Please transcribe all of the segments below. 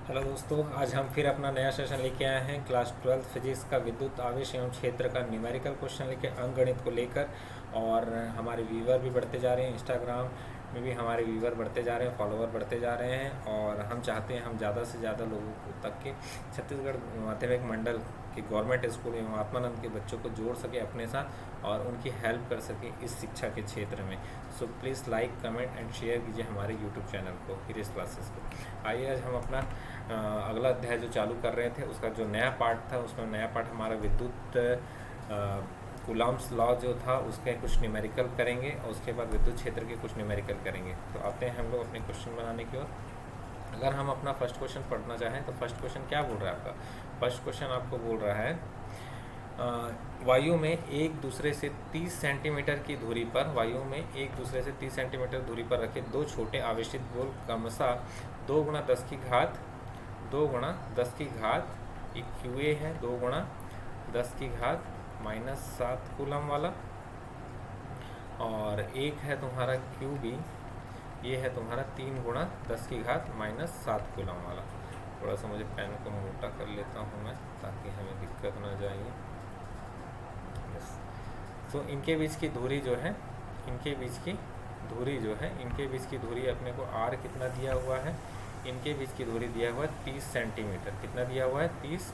Hello दोस्तों, आज हम फिर अपना नया सेशन लेके आए हैं क्लास 12 फिजिक्स का विद्युत आवेश एवं क्षेत्र का न्यूमेरिकल क्वेश्चन लेके अंकगणित को लेकर। और हमारे व्यूवर भी बढ़ते जा रहे हैं, इंस्टाग्राम में भी हमारे व्यूवर बढ़ते जा रहे हैं, फॉलोअर बढ़ते जा रहे हैं। और हम चाहते हैं हम ज़्यादा से ज़्यादा लोगों को तक के छत्तीसगढ़ माध्यमिक मंडल के गवर्नमेंट स्कूल एवं आत्मानंद के बच्चों को जोड़ सके अपने साथ और उनकी हेल्प कर सके इस शिक्षा के क्षेत्र में। So please like, comment and share कीजिए हमारे यूट्यूब चैनल को, हिरिस क्लासेस को। आइए आज हम अपना अगला अध्याय जो चालू कर रहे थे उसका जो नया पार्ट था, उसमें नया पार्ट हमारा विद्युत कूलम्ब्स लॉ जो था उसके कुछ न्यूमेरिकल करेंगे और उसके बाद विद्युत क्षेत्र के कुछ न्यूमेरिकल करेंगे। तो आते हैं हम लोग अपने क्वेश्चन बनाने की ओर। अगर हम अपना फर्स्ट क्वेश्चन पढ़ना चाहें तो फर्स्ट क्वेश्चन क्या बोल रहा है आपका? फर्स्ट क्वेश्चन आपको बोल रहा है वायु में एक दूसरे से 30 सेंटीमीटर की दूरी पर वायु में एक दूसरे से 30 सेंटीमीटर दूरी पर रखे दो छोटे आवेशित गोल क्रमशः 2 गुणा 10 की घात 2 गुणा 10 की घात एक क्यू ए है, 2 गुणा 10 की घात -7 कूलम वाला, और एक है तुम्हारा क्यू बी, ये है तुम्हारा 3 गुणा 10 की घात -7 कूलम वाला। थोड़ा सा मुझे पेन को मोटा कर लेता हूँ मैं ताकि हमें दिक्कत ना जाए। तो इनके बीच की दूरी जो है, इनके बीच की दूरी जो है, इनके बीच की दूरी अपने को आर कितना दिया हुआ है? इनके बीच की दूरी दिया हुआ है 30 सेंटीमीटर। कितना दिया हुआ है? 30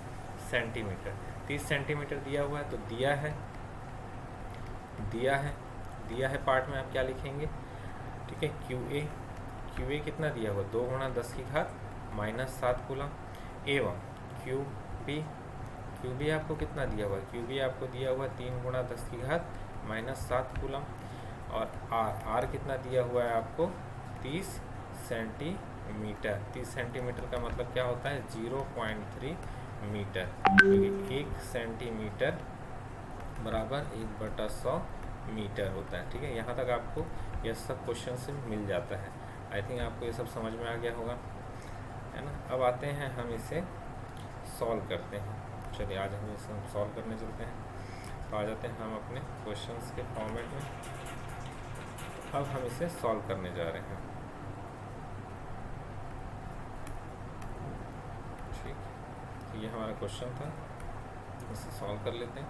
सेंटीमीटर। 30 सेंटीमीटर दिया हुआ है तो दिया है दिया है पार्ट में आप क्या लिखेंगे? ठीक है, क्यू ए कितना दिया हुआ? 2 गुणा 10 की घात -7 कूलम, एवं क्यू बी आपको कितना दिया हुआ है? क्यू बी आपको दिया हुआ 3 गुणा 10 की घात -7 कूलम, और आर कितना दिया हुआ है आपको? 30 सेंटीमीटर। 30 सेंटीमीटर का मतलब क्या होता है? 0.3 मीटर, क्योंकि 1 सेंटीमीटर बराबर 1/100 मीटर होता है। ठीक है, यहाँ तक आपको यह सब क्वेश्चन से मिल जाता है। आई थिंक आपको ये सब समझ में आ गया होगा, है ना? अब आते हैं हम इसे सॉल्व करते हैं। चलिए आज हम इसे सॉल्व करने चलते हैं। तो आ जाते हैं हम अपने क्वेश्चंस के फॉर्मेट में। अब हम इसे सॉल्व करने जा रहे हैं। ठीक, तो ये हमारा क्वेश्चन था, इसे सॉल्व कर लेते हैं।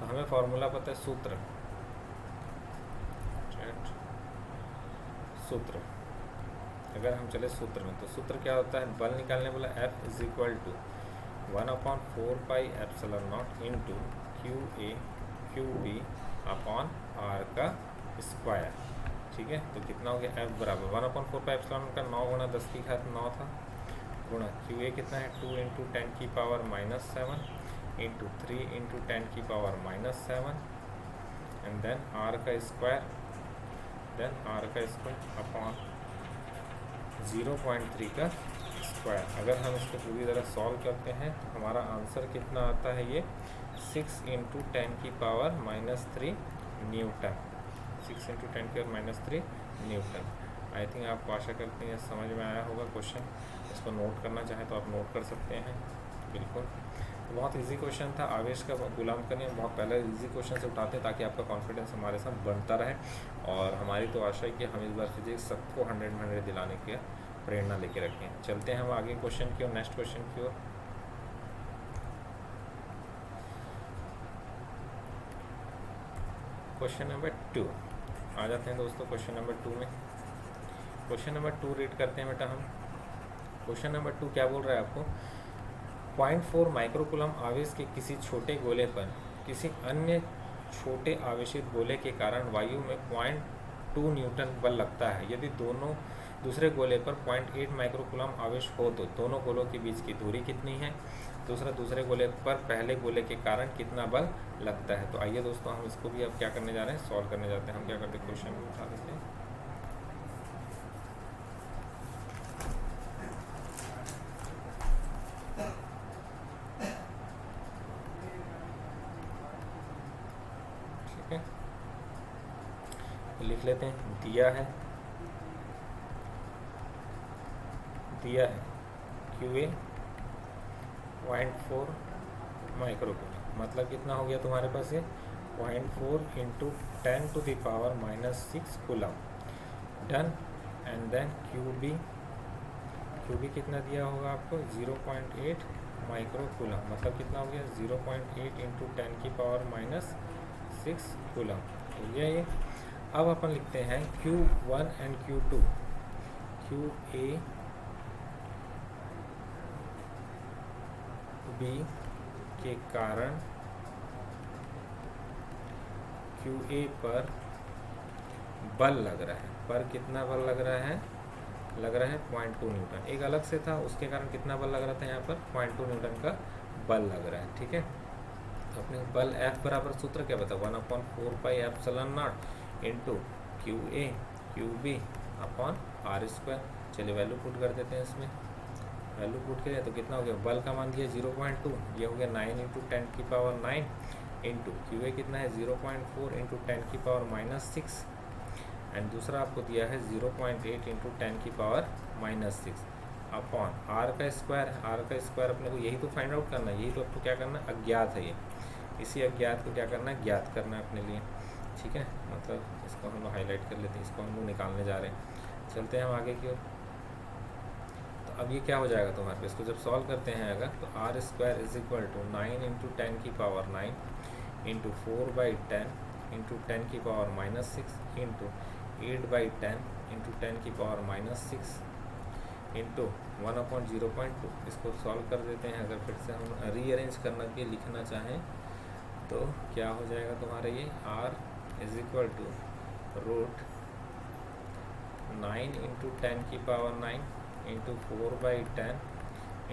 तो हमें फॉर्मूला पता है, सूत्र। अगर हम चले सूत्र में तो सूत्र क्या होता है? बल निकालने बोला F is equal to 1/4πε0 into Q A Q B upon R का स्क्वायर। ठीक है, तो कितना हो गया? F बराबर 1/4πε का 9 गुणा 10 की घात 9 था, गुणा क्यू ए कितना है? 2 इंटू 10 की पावर -7 इंटू 3 इंटू 10 की पावर -7, एंड देन आर का स्क्वायर अपॉन 0.3 का स्क्वायर। अगर हम इसको पूरी तरह सॉल्व करते हैं तो हमारा आंसर कितना आता है? ये 6 इंटू 10 की पावर -3 न्यूटन। 6 इंटू 10 की पावर -3 न्यूटन। आई थिंक आपको आशा करते हैं समझ में आया होगा क्वेश्चन। इसको नोट करना चाहें तो आप नोट कर सकते हैं, बिल्कुल। तो बहुत इजी क्वेश्चन था। आवेश का गुलाम करने बहुत पहले इजी क्वेश्चन से उठाते हैं ताकि आपका कॉन्फिडेंस हमारे साथ बढ़ता रहे। और हमारी तो आशा है कि हम इस बार फिजिक्स सबको 100 में 100 दिलाने की प्रेरणा लेके रखें। चलते हैं हम आगे क्वेश्चन की ओर, नेक्स्ट क्वेश्चन की ओर। क्वेश्चन नंबर 2 आ जाते हैं दोस्तों। क्वेश्चन नंबर 2 में, क्वेश्चन नंबर 2 रीड करते हैं बेटा हम। क्वेश्चन नंबर 2 क्या बोल रहा है आपको? 0.4 माइक्रोकूलम आवेश के किसी छोटे गोले पर किसी अन्य छोटे आवेशित गोले के कारण वायु में 0.2 न्यूटन बल लगता है। यदि दूसरे गोले पर 0.8 माइक्रोकूलम आवेश हो तो दोनों गोलों के बीच की दूरी कितनी है? दूसरे गोले पर पहले गोले के कारण कितना बल लगता है? तो आइए दोस्तों हम इसको भी अब क्या करने जा रहे हैं? सॉल्व करने जाते हैं। हम क्या करते हैं? क्वेश्चन उठा लेते हैं। लिख लेते हैं। दिया है क्यू ए 0.4 माइक्रोकूलम, मतलब कितना हो गया तुम्हारे पास? ये 0.4 into 10 to the power -6 coulomb. Done. And then Q B कितना दिया होगा आपको 0.8 माइक्रो कूलम, मतलब कितना हो गया 0.8 इंटू 10⁻⁻6 कूलम हो गया ये। अब अपन लिखते हैं Q1 and Q2, QA B के कारण QA पर बल लग रहा है, पर कितना बल लग रहा है, लग रहा है 0.2 न्यूटन। एक अलग से था, उसके कारण कितना बल लग रहा था, यहाँ पर 0.2 न्यूटन का बल लग रहा है, ठीक है। तो अपने बल F बराबर सूत्र क्या बता, 1/4πε0 into QA QB upon R²। चलिए वैल्यू पुट कर देते हैं इसमें, वैल्यू पुट करें तो कितना हो गया, बल का मान दिया 0.2, ये हो गया 9 इंटू 10⁻9 इंटू QA कितना है 0.4 इंटू 10⁻6 एंड दूसरा आपको दिया है 0.8 इंटू 10⁻6 अपॉन R का स्क्वायर। R का स्क्वायर अपने को यही तो फाइंड आउट करना है, यही तो आपको क्या करना है, अज्ञात है ये, इसी अज्ञात को क्या करना है, ज्ञात करना है अपने लिए, ठीक है। मतलब इसको हम लोग हाईलाइट कर लेते हैं, इसको हम लोग निकालने जा रहे हैं। चलते हैं हम आगे की ओर। तो अब ये क्या हो जाएगा तुम्हारे पे, इसको जब सॉल्व करते हैं अगर, तो R² is equal to 9 into 10⁻9 into 4/10 into 10⁻6 into 8/10 into 10⁻6 into 1/0.2। इसको सॉल्व कर देते हैं। अगर फिर से हम रीअरेंज करना के लिखना चाहें तो क्या हो जाएगा तुम्हारा ये, R is equal to root 9 into 10⁻9 into 4/10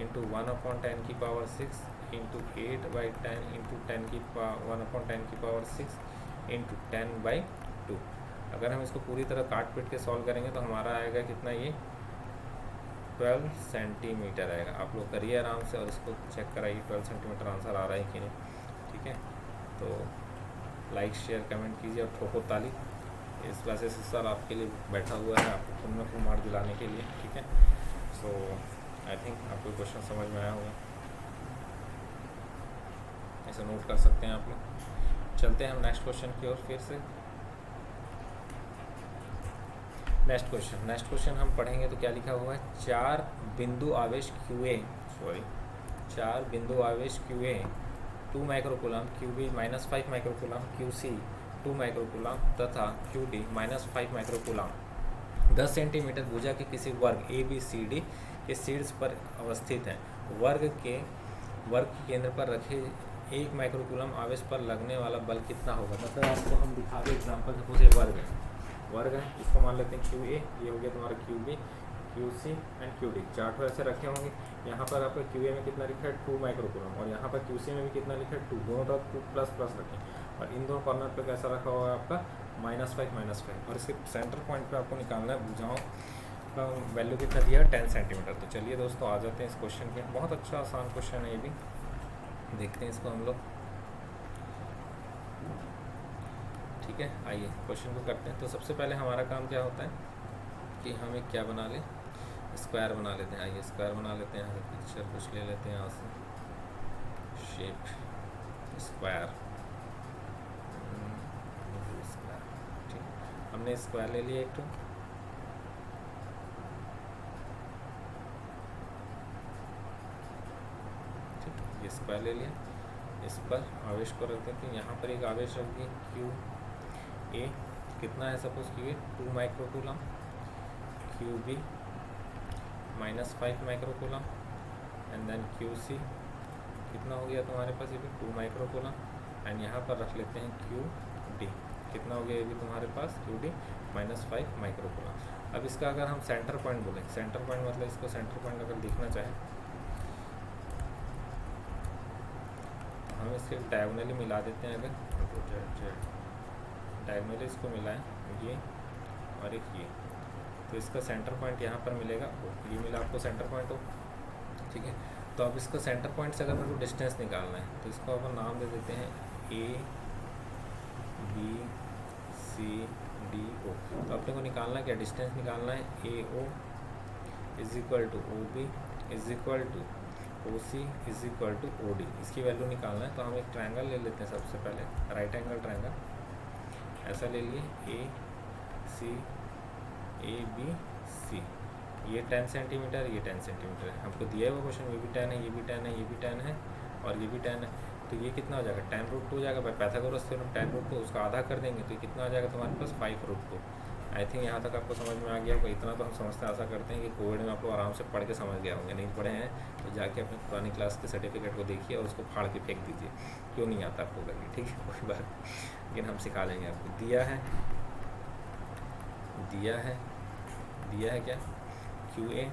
into 1/10⁻6 into 8/10 into 1/10⁻6 into 10/2। अगर हम इसको पूरी तरह काट पीट के सॉल्व करेंगे तो हमारा आएगा कितना, ये 12 सेंटीमीटर आएगा। आप लोग करिए आराम से और इसको चेक कराइए 12 सेंटीमीटर आंसर आ रहा है कि नहीं, ठीक है। तो लाइक शेयर कमेंट कीजिए और ठोको ताली। इस क्लासेस सर आपके लिए बैठा हुआ है, आपको फुल में फुल मार्क दिलाने के लिए, ठीक है। सो आई थिंक आपको क्वेश्चन समझ में आया होगा, ऐसे नोट कर सकते हैं आप लोग। चलते हैं हम नेक्स्ट क्वेश्चन की ओर फिर से। नेक्स्ट क्वेश्चन हम पढ़ेंगे तो क्या लिखा हुआ है, 4 बिंदु आवेश QA 2 microcoulomb, QB -5 microcoulomb, QC 2 microcoulomb तथा QD -5 माइक्रोकूलम 10 सेंटीमीटर भुजा के किसी वर्ग ABCD के शीर्ष पर अवस्थित हैं। वर्ग के केंद्र पर रखे 1 माइक्रोकूलम आवेश पर लगने वाला बल कितना होगा। मतलब आपको हम दिखा दें एग्जाम्पल, सपोज एक वर्ग है, इसको मान लेते हैं QA, ये हो गया तुम्हारा QB, QC and QD। Chart ऐसे रखे होंगे। यहाँ पर आपका QA में कितना लिखा है 2 माइक्रोकूलम और यहाँ पर QC में भी कितना लिखा है 2, दोनों तरफ 2 प्लस रखें और इन दोनों कॉर्नर पे कैसा रखा हुआ है आपका -5 और इसके सेंटर पॉइंट पे आपको निकालना है भुजाओं का वैल्यू कितना दिया है 10 सेंटीमीटर। तो चलिए दोस्तों आ जाते हैं इस क्वेश्चन पे। बहुत अच्छा आसान क्वेश्चन है ये भी, देखते हैं इसको हम लोग, ठीक है। आइए क्वेश्चन को करते हैं। तो सबसे पहले हमारा काम क्या होता है कि हम एक क्या बना लें, स्क्वायर बना लेते हैं। आइए स्क्वायर बना लेते हैं, पिक्चर कुछ ले लेते हैं यहाँ से, शेप स्क्वायर, ठीक। हमने स्क्वायर ले लिया एक तो, ठीक, ये स्क्वायर ले लिया। इस पर आवेश को रख देते हैं, यहाँ पर एक आवेश रख दिए QA कितना है, suppose QA 2 microcoulomb, QB -5 microcoulomb and then QC कितना हो गया तुम्हारे पास, ये भी 2 माइक्रोकूलम एंड यहाँ पर रख लेते हैं QD कितना हो गया, ये भी तुम्हारे पास QD -5 माइक्रोकूलम। अब इसका अगर हम सेंटर पॉइंट बोलें, सेंटर पॉइंट मतलब इसको सेंटर पॉइंट अगर देखना चाहें तो हम इसके डायगोनली मिला देते हैं। अगर डायगोनली इसको मिलाएं, ये और एक ये, तो इसका सेंटर पॉइंट यहाँ पर मिलेगा, ये मिला आपको सेंटर पॉइंट हो, ठीक है। तो अब इसका सेंटर पॉइंट से अगर मेरे को डिस्टेंस निकालना है तो इसको अपन नाम दे देते हैं ABCDO। तो अपने को निकालना क्या, डिस्टेंस निकालना है AO is equal to OB is equal to OC is equal to OD, इसकी वैल्यू निकालना है। तो हम एक ट्रायंगल ले लेते हैं सबसे पहले, राइट एंगल ट्रायंगल ऐसा ले लिए, ABC ये 10 सेंटीमीटर, ये 10 सेंटीमीटर है। हमको दिया है वो क्वेश्चन, ये भी 10 है, ये भी 10 है, ये भी 10 है और ये भी 10 है। तो ये कितना हो जाएगा, 10√2 हो जाएगा। बाय पाइथागोरस थ्योरम 10√2 उसका आधा कर देंगे तो ये कितना हो जाएगा तुम्हारे पास 5√2। आई थिंक यहाँ तक आपको समझ में आ गया होगा। इतना तो हम समझते आशा करते हैं कि कोविड में आप लोग आराम से पढ़ के समझ गए होंगे। नहीं पढ़े हैं तो जाके अपनी पुरानी क्लास के सर्टिफिकेट को देखिए और उसको फाड़ के फेंक दीजिए, क्यों नहीं आता आपको करके, ठीक है कोई बात, लेकिन हम सिखा लेंगे आपको। दिया है क्या, QA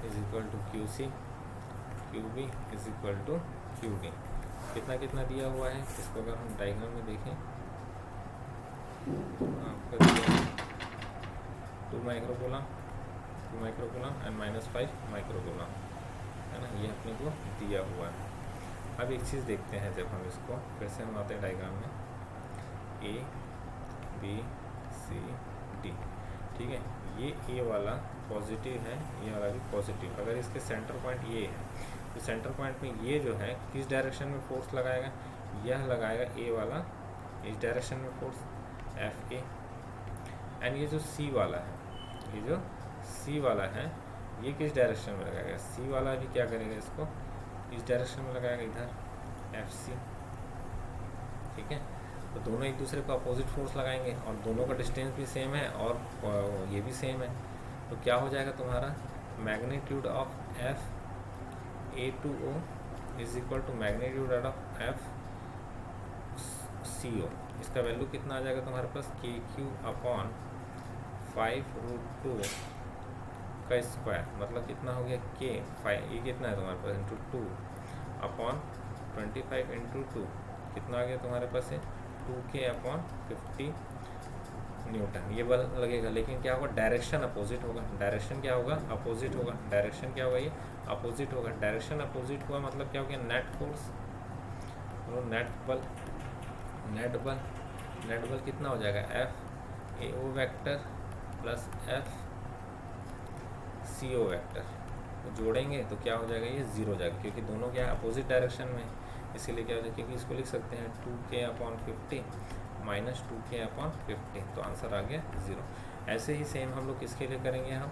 is equal to QC, QB is equal to QD। कितना दिया हुआ है, इसको अगर हम डायग्राम में देखें आपका दिया 2 माइक्रोकूलम एंड -5 माइक्रोकूलम है ना, ये अपने को दिया हुआ है। अब एक चीज़ देखते हैं, जब हम इसको फिर से हम आते हैं डायग्राम में, A B C D, ठीक है। ये A वाला पॉजिटिव है, ये वाला भी पॉजिटिव। अगर इसके सेंटर पॉइंट ये है तो सेंटर पॉइंट में ये जो है किस डायरेक्शन में फोर्स लगाएगा, यह लगाएगा A वाला इस डायरेक्शन में फोर्स FA। एंड ये जो C वाला है ये किस डायरेक्शन में लगाएगा, C वाला भी क्या करेगा, इसको इस डायरेक्शन में लगाएगा, इधर FC, ठीक है। तो दोनों एक दूसरे को अपोजिट फोर्स लगाएंगे और दोनों का डिस्टेंस भी सेम है और ये भी सेम है। तो क्या हो जाएगा तुम्हारा, magnitude of FA2O is equal to magnitude of FCO। इसका वैल्यू कितना आ जाएगा तुम्हारे पास, KQ अपॉन 5√2 का स्क्वायर, मतलब कितना हो गया K 5, ये कितना है तुम्हारे पास इंटू 2 अपॉन 25 इंटू 2, कितना आ गया तुम्हारे पास है 2K अपॉन 50 न्यूटन। ये बल लगेगा, लेकिन क्या होगा, डायरेक्शन अपोजिट होगा। डायरेक्शन क्या होगा, अपोजिट होगा। डायरेक्शन क्या होगा, ये अपोजिट होगा। डायरेक्शन अपोजिट हुआ मतलब क्या हो गया, नेट फोर्स, नेट बल कितना हो जाएगा, FAO vector plus FCO vector. तो जोड़ेंगे तो क्या हो जाएगा, ये 0 हो जाएगा, क्योंकि दोनों क्या अपोजिट डायरेक्शन में, इसीलिए क्या हो जाएगा, क्योंकि इसको लिख सकते हैं 2K upon 50 minus 2K upon 50, तो आंसर आ गया 0। ऐसे ही सेम हम लोग किसके लिए करेंगे, हम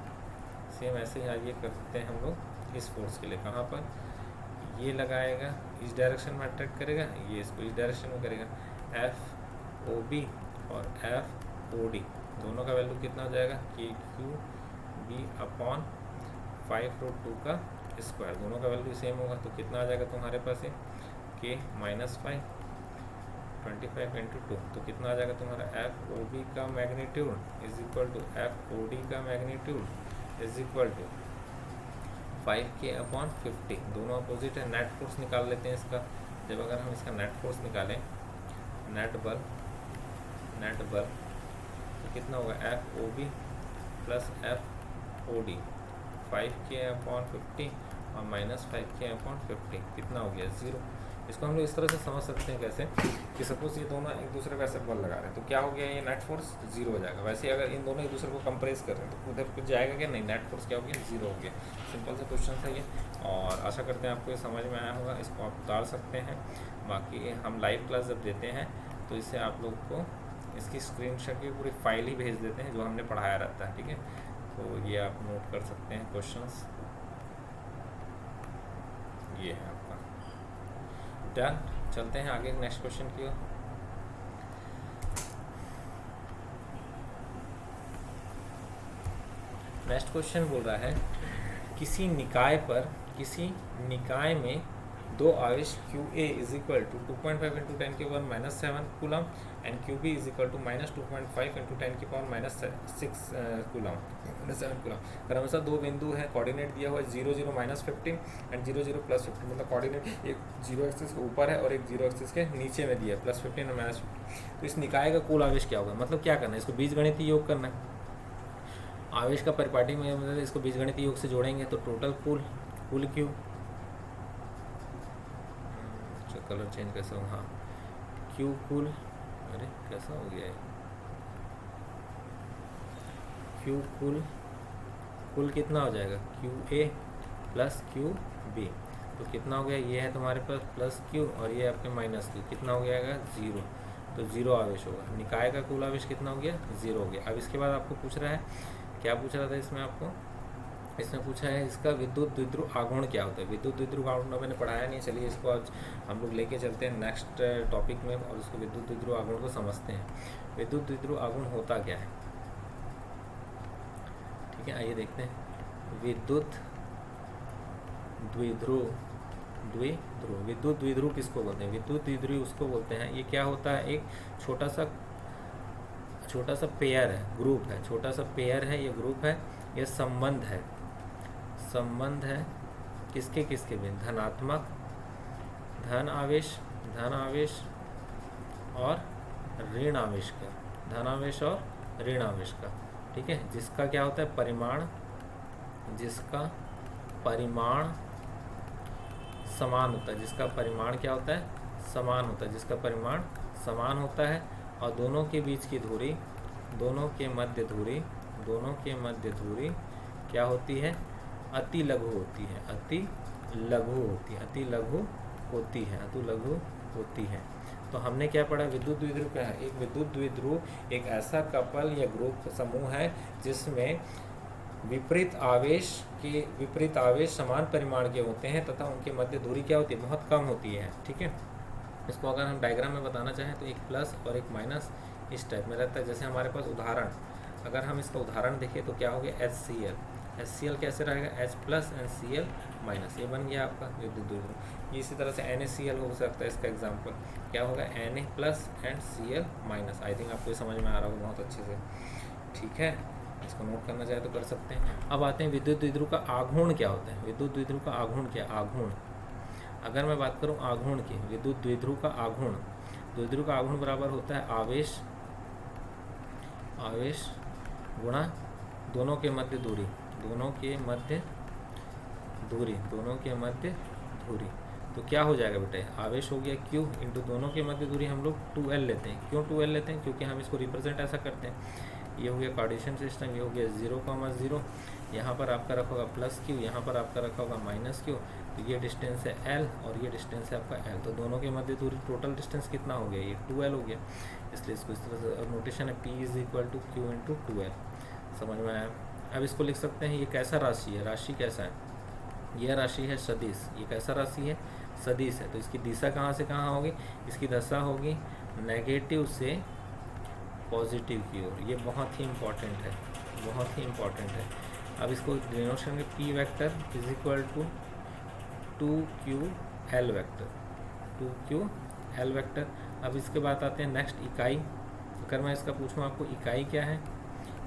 सेम ऐसे ही आइए करते हैं हम लोग इस फोर्स के लिए। कहाँ पर, ये लगाएगा इस डायरेक्शन में अट्रैक्ट करेगा, ये इसको इस डायरेक्शन में करेगा, FOB और FOD दोनों का वैल्यू कितना हो जाएगा, KQB अपॉन 5√2 का स्क्वायर, दोनों का वैल्यू सेम होगा। तो कितना आ जाएगा तुम्हारे पास है K -5 25 इंटू 2, तो कितना आ जाएगा तुम्हारा FOB का magnitude is equal to FOD का magnitude is equal to 5K upon 50, दोनों अपोजिट है। नेट फोर्स निकाल लेते हैं इसका। जब अगर हम इसका नेट फोर्स निकालें, नेट बल तो कितना होगा, FOB plus FOD 5K upon 50 और माइनस 5K अपॉन 50, कितना हो गया 0। इसको हम लोग इस तरह से समझ सकते हैं कैसे, कि सपोज ये दोनों एक दूसरे को ऐसे बल लगा रहे हैं, तो क्या हो गया, ये नेट फोर्स 0 हो जाएगा। वैसे अगर इन दोनों एक दूसरे को कंप्रेस कर रहे हैं तो उधर कुछ जाएगा क्या, नहीं, नेट फोर्स क्या हो गया, 0 हो गया। सिंपल सा क्वेश्चन था ये, और आशा करते हैं आपको ये समझ में आया होगा। इसको आप उतार सकते हैं। बाकी हम लाइव क्लास जब देते हैं तो इससे आप लोग को इसकी स्क्रीनशॉट की पूरी फाइल ही भेज देते हैं जो हमने पढ़ाया रहता है, ठीक है। तो ये आप नोट कर सकते हैं क्वेश्चंस, ये है आपका डन। चलते हैं आगे नेक्स्ट क्वेश्चन की ओर। नेक्स्ट क्वेश्चन बोल रहा है, किसी निकाय में दो आवेश QA is equal to 2.5 into 10 की power -7 coulomb and QB is equal to -2.5 into 10 की पावर -6 कूलम, 7 कूलम। क्रमशः दो बिंदु है, कोऑर्डिनेट दिया हुआ है 0 0 -15 एंड 0 0 +15, मतलब कोऑर्डिनेट एक 0 एक्सिस के ऊपर है और एक 0 एक्सिस के नीचे में दिया है, +15 और -15। तो इस निकाय का कुल आवेश क्या होगा, मतलब क्या करना है, इसको बीजगणितीय योग करना है। आवेश का परिपाटी में मतलब इसको बीजगणितीय योग से जोड़ेंगे तो टोटल कुल Q, कलर चेंज कैसा हो, हाँ Q कुल, अरे कैसा हो गया है, Q कुल कितना हो जाएगा, QA प्लस QB। तो कितना हो गया, ये है तुम्हारे पास प्लस क्यू और ये आपके माइनस क्यू, कितना हो जाएगा 0, तो 0 आवेश होगा। निकाय का कुल आवेश कितना हो गया, 0 हो गया। अब इसके बाद आपको पूछ रहा है, क्या पूछ रहा था इसमें आपको, इसमें पूछा है इसका विद्युत द्विध्रुव आघूर्ण क्या होता है। विद्युत द्विध्रुव आघूर्ण मैंने पढ़ाया नहीं, चलिए इसको आज हम लोग लेके चलते हैं नेक्स्ट टॉपिक में और उसको विद्युत द्विध्रुव आघूर्ण को समझते हैं। विद्युत द्विध्रुव आघूर्ण होता क्या है, ठीक है, आइए देखते हैं। विद्युत द्विध्रुव विद्युत द्विध्रुव किसको बोलते हैं, विद्युत द्विध्रुव उसको बोलते हैं, ये क्या होता है, एक छोटा सा पेयर है, ग्रुप है, छोटा सा पेयर है, ये ग्रुप है, ये संबंध है किसके किसके बीच, धनात्मक धन आवेश और ऋण आवेश का, धन आवेश और ऋण आवेश का, ठीक है, जिसका क्या होता है परिमाण, जिसका परिमाण समान होता है, जिसका परिमाण क्या होता है, समान होता है, जिसका परिमाण समान होता है और दोनों के बीच की दूरी, दोनों के मध्य दूरी क्या होती है, अति लघु होती है। तो हमने क्या पढ़ा, विद्युत द्विध्रुव क्या है, एक विद्युत द्विध्रुव एक ऐसा कपल या ग्रुप समूह है जिसमें विपरीत आवेश समान परिमाण के होते हैं तथा उनके मध्य दूरी क्या होती है, बहुत कम होती है, ठीक है। इसको अगर हम डायग्राम में बताना चाहें तो एक प्लस और एक माइनस इस टाइप में रहता है। जैसे हमारे पास उदाहरण, अगर हम इसका उदाहरण देखें तो क्या हो गया, HCl कैसे रहेगा, H plus and Cl minus, ये बन गया आपका विद्युत द्विध्रुव। इसी तरह से NaCl हो सकता है, इसका एग्जाम्पल क्या होगा, Na plus and Cl minus. I think आपको समझ में आ रहा होगा बहुत अच्छे से, ठीक है, इसको नोट करना चाहे तो कर सकते हैं। अब आते हैं विद्युत द्विध्रुव का आघूर्ण क्या होता है। विद्युत द्विध्रुव का आघूर्ण क्या, आघूर्ण अगर मैं बात करूं आघूर्ण की, विद्युत द्विध्रुव का आघूर्ण बराबर होता है आवेश गुणा दोनों के मध्य दूरी, तो क्या हो जाएगा बेटा, आवेश हो गया Q इंटू दोनों के मध्य दूरी, हम लोग 2L लेते हैं। क्यों 2L लेते हैं, क्योंकि हम इसको रिप्रेजेंट ऐसा करते हैं, ये हो गया कार्टेशियन सिस्टम, ये हो गया 0,0, यहाँ पर आपका रखा होगा प्लस Q, यहाँ पर आपका रखा होगा माइनस Q, तो ये डिस्टेंस है L और ये डिस्टेंस है आपका L, तो दोनों के मध्य दूरी टोटल डिस्टेंस कितना हो गया, ये 2L हो गया। इसलिए इसको इस तरह से नोटेशन है P is equal to Q into 2L, समझ में आया। अब इसको लिख सकते हैं, ये कैसा राशि है, राशि कैसा है, यह राशि है सदिश, ये कैसा राशि है, सदिश है। तो इसकी दिशा कहाँ से कहाँ होगी, इसकी दशा होगी नेगेटिव से पॉजिटिव की ओर, ये बहुत ही इम्पॉर्टेंट है। अब इसको डिनोशन में P vector is equal to 2QL vector. अब इसके बाद आते हैं नेक्स्ट इकाई। अगर मैं इसका पूछूँ आपको इकाई क्या है,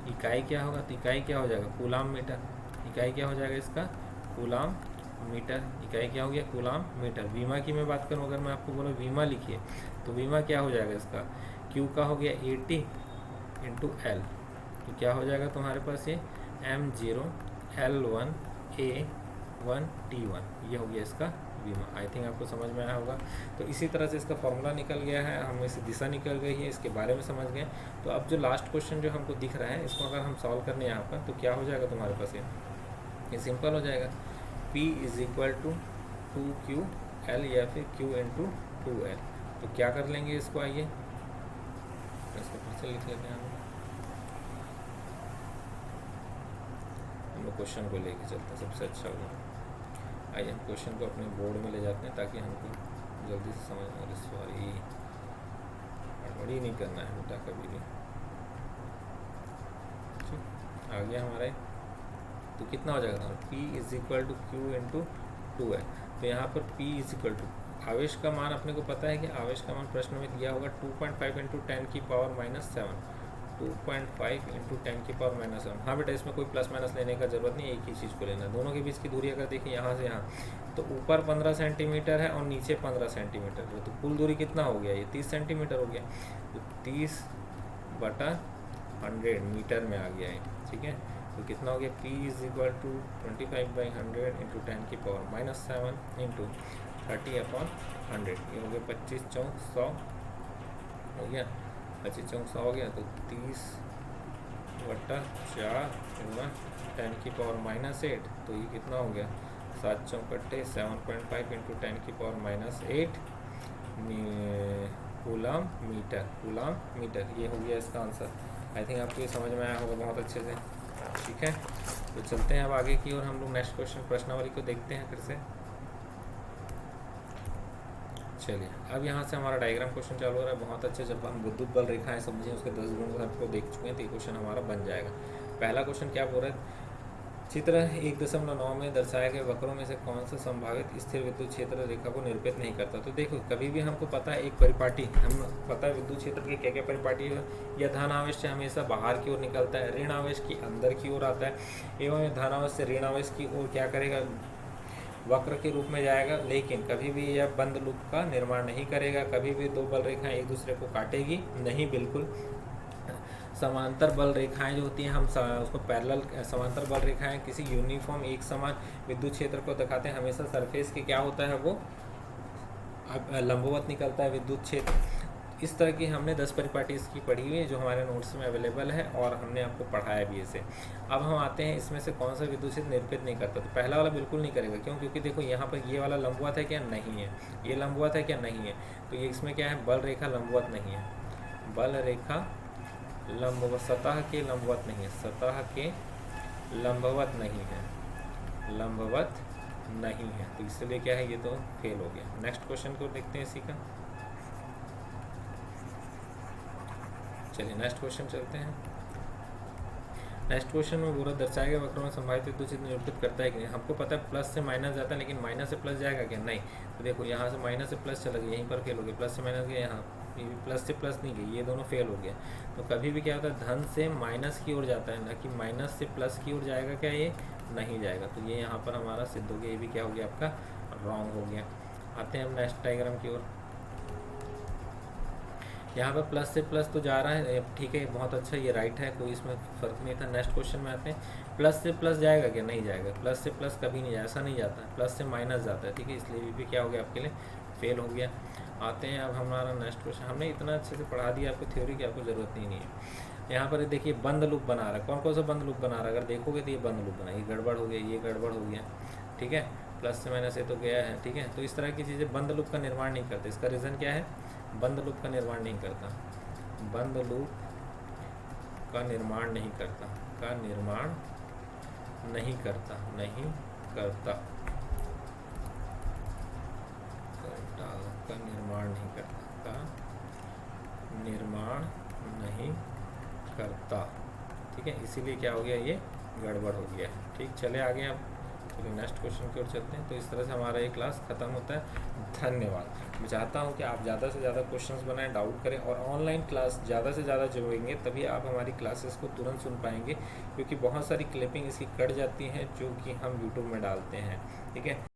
इकाई क्या होगा, तो इकाई क्या हो जाएगा, कूलाम मीटर। इकाई क्या हो जाएगा इसका, कूलाम मीटर। इकाई क्या हो गया, कूलाम मीटर। वीमा की मैं बात करूँ, अगर मैं आपको बोलूँ वीमा लिखिए, तो वीमा क्या हो जाएगा इसका, Q का हो गया 80 इंटू L, तो क्या हो जाएगा तुम्हारे पास ये M0 L1 A1 T1, ये हो गया इसका वीमा। आई थिंक आपको समझ में आया होगा। तो इसी तरह से इसका फॉर्मूला निकल गया है, हमें इसकी दिशा निकल गई है, इसके बारे में समझ गए। तो अब जो लास्ट क्वेश्चन जो हमको दिख रहा है, इसको अगर हम सॉल्व करने यहाँ पर, तो क्या हो जाएगा तुम्हारे पास, ये सिंपल हो जाएगा, P is equal to 2QL या फिर Q इंटू 2L। तो क्या कर लेंगे इसको, आइए इसको फिर से लिख लेते हैं हम लोग क्वेश्चन को लेके चलते हैं, सबसे अच्छा होगा। आइए हम क्वेश्चन को अपने बोर्ड में ले जाते हैं ताकि हमको जल्दी से समझ में। सॉरी, गड़बड़ी नहीं करना है बेटा कभी भी। ठीक, आ गया हमारा, तो कितना हो जाएगा, P is equal to Q into 2L। तो यहाँ पर P इज इक्वल टू, आवेश का मान अपने को पता है कि आवेश का मान प्रश्न में दिया होगा 2.5 इंटू 10 की पावर माइनस 7, 2.5 इंटू 10 की पावर माइनस 7। हाँ बेटा, इसमें कोई प्लस माइनस लेने का जरूरत नहीं, एक ही चीज़ को लेना है। दोनों के बीच की दूरी अगर देखें यहाँ से यहाँ, तो ऊपर 15 सेंटीमीटर है और नीचे 15 सेंटीमीटर है, तो कुल दूरी कितना हो गया, ये 30 सेंटीमीटर हो गया। तो 30/100 मीटर में आ गया है, ठीक है। तो कितना हो गया, P is equal to 25/100 into 10 की पावर माइनस 7 इंटू 30/100, ये हो गया 25 चौक 100 हो गया, 25 चौक 100 हो गया। तो 30/4 गुणा 10 की पावर माइनस 8, तो ये कितना हो गया 7 चौकट्टे 7.5 इंटू 10⁻⁸ कूलम मीटर। ये हो गया इसका आंसर। आई थिंक आपको ये समझ में आया होगा बहुत अच्छे से। ठीक है, तो चलते हैं अब आगे की और हम लोग नेक्स्ट क्वेश्चन प्रश्नावली को देखते हैं फिर से। चलिए, अब यहाँ से हमारा डायग्राम क्वेश्चन चालू हो रहा है। बहुत अच्छे, जब हम विद्युत बल रेखाएं समझें उसके 10 गुण को आपको देख चुके हैं, तो ये क्वेश्चन हमारा बन जाएगा। पहला क्वेश्चन क्या बोल रहा है, चित्र 1.9 में दर्शाए गए वक्रों में से कौन सा संभावित स्थिर विद्युत क्षेत्र रेखा को निरूपित नहीं करता। तो देखो, कभी भी हमको पता है एक परिपाटी, हम पता है विद्युत क्षेत्र के क्या क्या परिपाटी है। यह धन आवेश से हमेशा बाहर की ओर निकलता है, ऋण आवेश की अंदर की ओर आता है, एवं धन आवेश से ऋण आवेश की ओर क्या करेगा, वक्र के रूप में जाएगा। लेकिन कभी भी यह बंद लूप का निर्माण नहीं करेगा, कभी भी दो बल रेखाएं एक दूसरे को काटेगी नहीं, बिल्कुल। समांतर बल रेखाएं जो होती हैं, हम उसको पैरेलल समांतर बल रेखाएं किसी यूनिफॉर्म एक समान विद्युत क्षेत्र को दिखाते हैं। हमेशा सरफेस के क्या होता है, वो लंबवत निकलता है विद्युत क्षेत्र। इस तरह की हमने 10 परिपाटी इसकी पढ़ी हुई है, जो हमारे नोट्स में अवेलेबल है और हमने आपको पढ़ाया भी इसे। अब हम आते हैं इसमें से कौन सा विद्युत क्षेत्र निरूपित नहीं करता। तो पहला वाला बिल्कुल नहीं करेगा, क्यों? क्योंकि देखो यहाँ पर ये वाला लंबवत है क्या, नहीं है। ये लंबवत है क्या, नहीं है। तो ये इसमें क्या है, बल रेखा लंबवत नहीं है, बल रेखा लंबवत, सतह के लंबवत नहीं है, सतह के लंबवत नहीं है, लंबवत नहीं है। तो इसलिए क्या है, ये तो फेल हो गया। नेक्स्ट क्वेश्चन को देखते हैं इसी का। चलिए नेक्स्ट क्वेश्चन चलते हैं। नेक्स्ट क्वेश्चन में पूरा दर्शाए गए वक्रों में संभावित विद्युत क्षेत्र निरूपित करता है कि नहीं। हमको पता है प्लस से माइनस जाता है, लेकिन माइनस से प्लस जाएगा क्या, नहीं। तो देखो यहाँ से माइनस से प्लस चला गया, यहीं पर फेल हो गया। प्लस से माइनस गया, यहाँ प्लस से प्लस नहीं गई, ये दोनों फेल हो गया। तो कभी भी क्या होता है, धन से माइनस की ओर जाता है, ना कि माइनस से प्लस की ओर जाएगा क्या, ये नहीं जाएगा। तो ये यहाँ पर हमारा सिद्ध हो गया, ये भी क्या हो गया आपका, रॉन्ग हो गया। आते हैं हम नेक्स्ट डायग्राम की ओर। यहाँ पर प्लस से प्लस तो जा रहा है, ठीक है, बहुत अच्छा, ये राइट है, कोई इसमें फ़र्क नहीं था। नेक्स्ट क्वेश्चन में आते हैं, प्लस से प्लस जाएगा क्या, नहीं जाएगा। प्लस से प्लस कभी नहीं जाएगा, ऐसा नहीं जाता है, प्लस से माइनस जाता है, ठीक है। इसलिए भी क्या हो गया आपके लिए, फेल हो गया। आते हैं अब हमारा नेक्स्ट क्वेश्चन। हमने इतना अच्छे से पढ़ा दिया आपको थ्योरी की, आपको ज़रूरत ही नहीं है। यहाँ पर देखिए बंद लूप बना रहा है, कौन कौन सा बंद लूप बना रहा है, अगर देखोगे तो ये बंद लूप बना, ये गड़बड़ हो गया, ये गड़बड़ हो गया, ठीक है। प्लस से माइनस से तो गया है, ठीक है। तो इस तरह की चीज़ें बंद लूप का निर्माण नहीं करते। इसका रीज़न क्या है, बंद लूप का निर्माण नहीं करता, बंद लूप का निर्माण नहीं करता, का निर्माण नहीं करता, नहीं करता, का निर्माण नहीं करता, का निर्माण नहीं करता, ठीक है। इसीलिए क्या हो गया, ये गड़बड़ हो गया है, ठीक। चले आगे अब, चलिए नेक्स्ट क्वेश्चन की ओर चलते हैं। तो इस तरह से हमारा ये क्लास ख़त्म होता है। धन्यवाद। मैं चाहता हूँ कि आप ज़्यादा से ज़्यादा क्वेश्चंस बनाएं, डाउट करें, और ऑनलाइन क्लास ज़्यादा से ज़्यादा जुड़ेंगे तभी आप हमारी क्लासेस को तुरंत सुन पाएंगे, क्योंकि बहुत सारी क्लिपिंग इसकी कट जाती हैं जो कि हम यूट्यूब में डालते हैं, ठीक है।